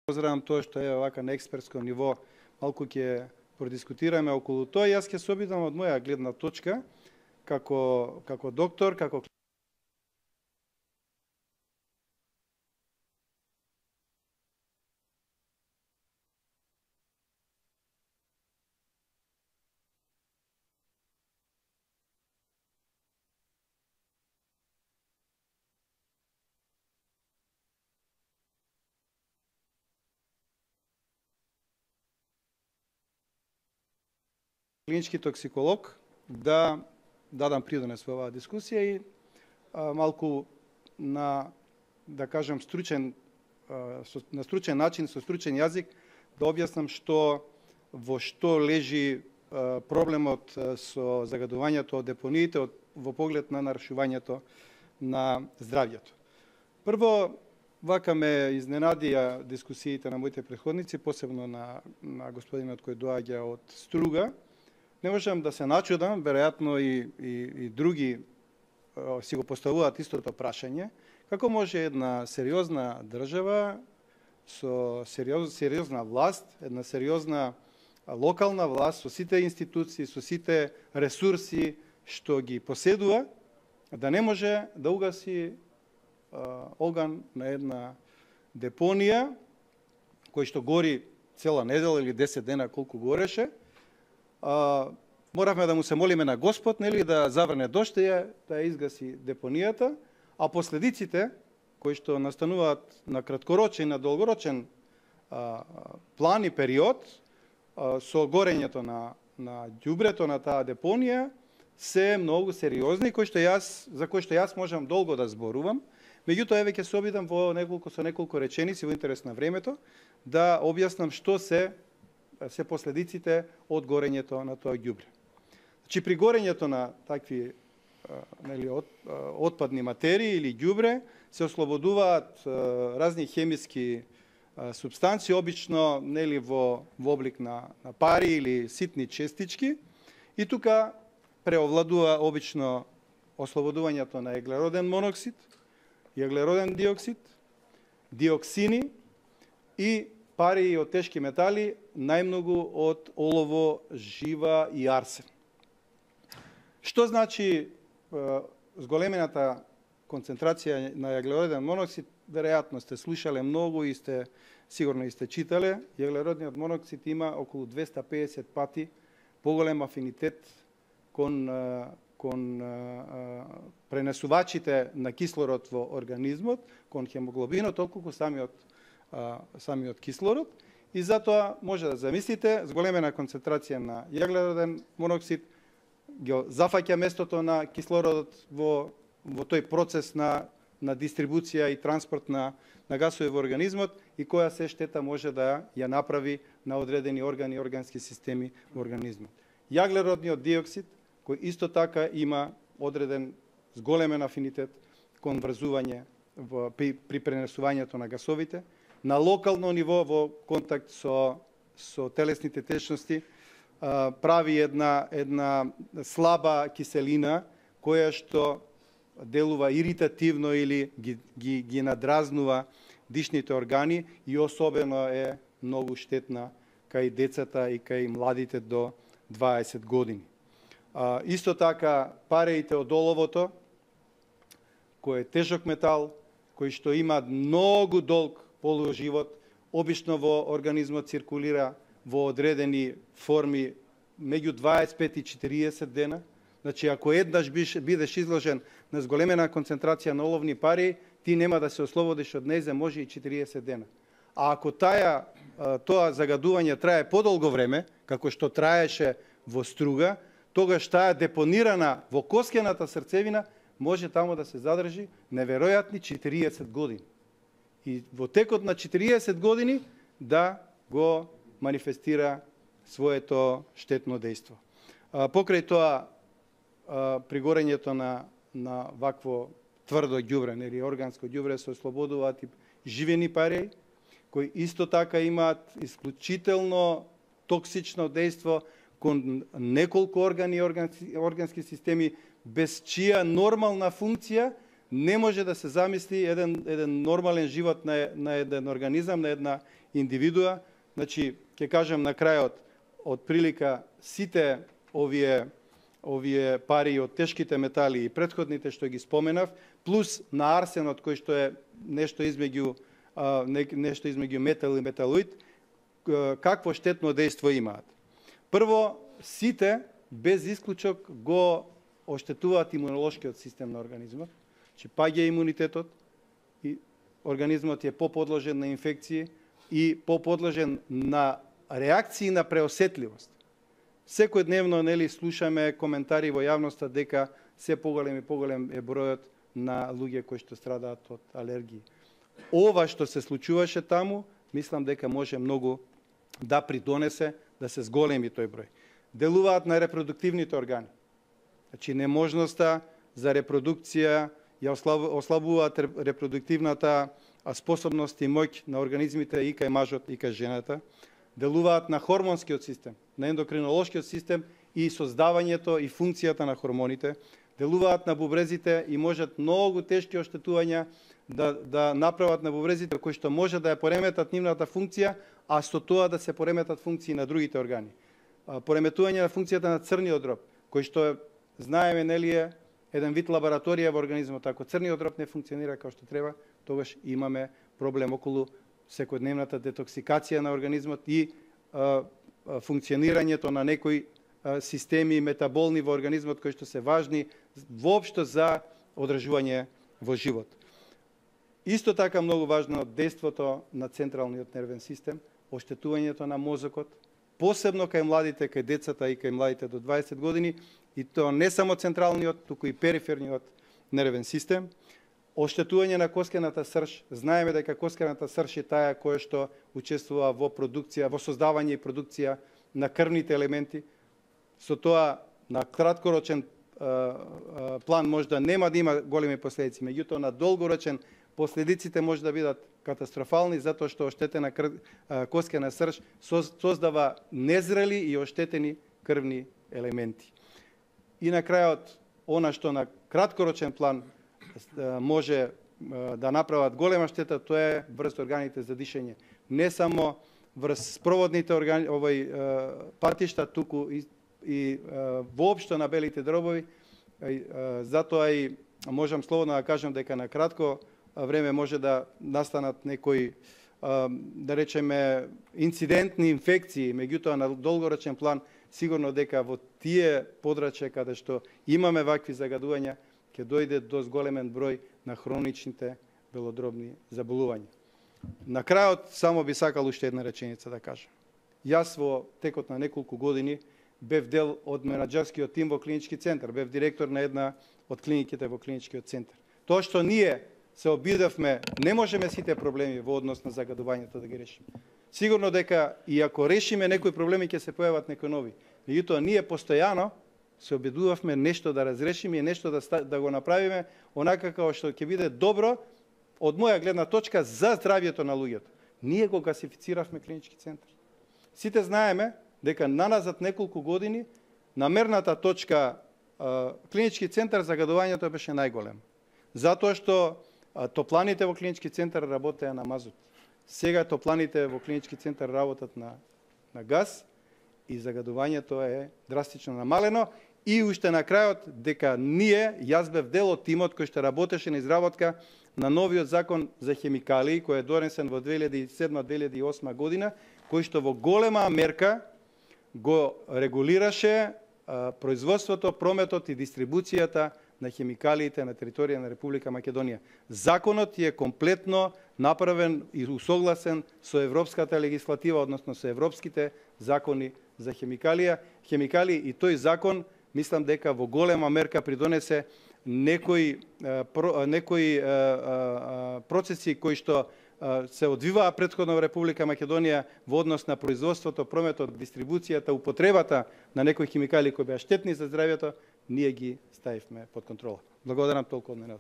Поздравам тоа што е вака на експертско ниво, малку ќе продискутираме околу тоа. Јас ќе се обидам од моја гледна точка, како доктор, како клинички токсиколог да дадам придонес во оваа дискусија и малку на, да кажем, на стручен начин, со стручен јазик, да објаснам во што лежи проблемот со загадувањето од депониите во поглед на нарушувањето на здравјето. Прво, вака ме изненадија дискусиите на моите претходници, посебно на господинот кој доаѓа од Струга. Не можам да се начудам, веројатно и други си го поставуваат истото прашање, како може една сериозна држава со сериозна власт, една сериозна локална власт, со сите институции, со сите ресурси што ги поседува, да не може да угаси оган на една депонија кој што гори цела недела или 10 дена колку гореше. Моравме да му се молиме на Господ, нели, да заврне дожд и да изгаси депонијата, а последиците кои што настануваат на краткорочен и на долгорочен план и период со горењето на ѓубрето на таа депонија се многу сериозни, за кои што јас можам долго да зборувам. Меѓутоа, еве ќе се обидам со неколку реченици во интерес на времето да објаснам што се последиците од горењето на тоа ѓубре. Значи, при горењето на такви отпадни материи или ѓубре се ослободуваат разни хемиски супстанции, обично во облик на пари или ситни честички, и тука преовладува обично ослободувањето на еглероден моноксид, еглероден диоксид, диоксини и пари од тешки метали, најмногу од олово, жива и арсен. Што значи зголемената концентрација на еглероден моноксид? Веројатно сте слушале многу и сигурно и сте читале. Еглеродниот моноксид има околу 250 пати поголем афинитет кон пренесувачите на кислород во организмот, кон хемоглобинот, отколку самиот кислород, и затоа може да замислите зголемена концентрација на еглероден моноксид го зафаќа местото на кислородот во тој процес на дистрибуција и транспорт на гасови во организмот, и која се штета може да ја направи на одредени органи и органски системи во организмот. Јаглеродниот диоксид, кој исто така има одреден зголемен афинитет кон врзување при пренесувањето на гасовите, на локално ниво во контакт со телесните течности, прави една слаба киселина која што делува иритативно или ги надразнува дишните органи и особено е многу штетна кај децата и кај младите до 20 години. Исто така пареите од оловото, кој е тежок метал, кој што има многу долг полуживот, обично во организмот циркулира во одредени форми меѓу 25 и 40 дена. Значи, ако еднаш бидеш изложен на зголемена концентрација на оловни пари, ти нема да се ослободиш од нејзе, може и 40 дена. А ако тоа загадување трае подолго време, како што траеше во Струга, тогаш таа депонирана во коскената срцевина може таму да се задржи неверојатни 40 години. И во текот на 40 години да го манифестира своето штетно дејство. Покрај тоа, при горењето на вакво тврдо ѓубре или органско ѓубре се ослободуваат и живени пари, кои исто така имаат исклучително токсично дејство кон неколку органи и органски системи, без чија нормална функција не може да се замисли еден нормален живот на еден организам, на една индивидуа. Значи, ќе кажем на крајот, од прилика сите овие пари од тешките метали и претходните што ги споменав, плюс на арсенот кој што е нешто измеѓу метал и металоид, какво штетно дејство имаат. Прво, сите без исклучок го оштетуваат имунолошкиот систем на организмот, че паѓа имунитетот и организмот е поподложен на инфекции и поподложен на реакции на преосетливост. Секојдневно слушаме коментари во јавноста дека се поголем и поголем е бројот на луѓе кои што страдаат од алергии. Ова што се случуваше таму, мислам дека може многу да придонесе да се зголеми тој број. Делуваат на репродуктивните органи. Значи неможноста за репродукција ја ослабуваат репродуктивната способност и моќ на организмите и кај мажот и кај жената. Делуваат на хормонскиот систем, на ендокринолошкиот систем и создавањето и функцијата на хормоните. Делуваат на бубрезите и можат многу тешки оштетувања да направат на бубрезите кои што може да ја пореметат нивната функција, а со тоа да се пореметат функции на другите органи. Пореметување на функцијата на црниот дроб, кој што знаеме е еден вид лабораторија во организмот. Ако црниот дроб не функционира како што треба, тогаш имаме проблем околу секојдневната детоксикација на организмот и функционирањето на некои системи метаболни во организмот кои што се важни воопшто за одржување во живот. Исто така многу важно дејството на централниот нервен систем, оштетувањето на мозокот, посебно кај младите, кај децата и кај младите до 20 години, и тоа не само централниот, туку и периферниот нервен систем. Оштетување на коскената срж. Знаеме дека коскената срж е таа која што учествува во продукција, во создавање и продукција на крвните елементи. Со тоа на краткорочен план може да нема да има големи последици, меѓутоа на долгорочен последиците може да бидат катастрофални, затоа што оштетена коскена срж создава незрели и оштетени крвни елементи. И на крајот, она што на краткорочен план може да направат голема штета, тоа е врз органите за дишење. Не само врз спроводните патишта, туку и воопшто на белите дробови. Затоа и можам слободно да кажам дека на кратко време може да настанат некои, да речеме, инцидентни инфекции, меѓутоа на долгорочен план сигурно дека во тие подрачја каде што имаме вакви загадувања, ќе дојде до зголемен број на хроничните белодробни заболувања. На крајот само би сакал уште една реченица да кажам. Јас во текот на неколку години бев дел од менаџерскиот тим во клинички центар, бев директор на една од клиниките во клиничкиот центар. Тоа што ние се обидавме, не можеме сите проблеми во однос на загадувањето да ги решиме. Сигурно дека и ако решиме некои проблеми ќе се појават некои нови. Меѓутоа ние постојано се обидувавме нешто да разрешиме и нешто да го направиме онака како што ќе биде добро од моја гледна точка за здравјето на луѓето. Ние го гасифициравме клинички центар. Сите знаеме дека наназад неколку години на мерната точка клинички центар загадувањето беше најголемо. Затоа што топланите во клинички центар работеа на мазут. Сега топланите во клинички центар работат на газ и загадувањето е драстично намалено. И уште на крајот дека ние, јас бев дел од тимот кој што работеше на изработка на новиот закон за хемикалии, кој е донесен во 2007-2008 година, кој што во голема мерка го регулираше производството, прометот и дистрибуцијата на хемикалиите на територија на Република Македонија. Законот е комплетно направен и усогласен со европската легислатива, односно со европските закони за хемикалии и тој закон мислам дека во голема мерка придонесе некои процеси кои што се одвиваа претходно во Република Македонија во однос на производството, прометот, дистрибуцијата, употребата на некои хемикалии кои беа штетни за здравјето, ние ги ставивме под контрола. Благодарам толку од мене.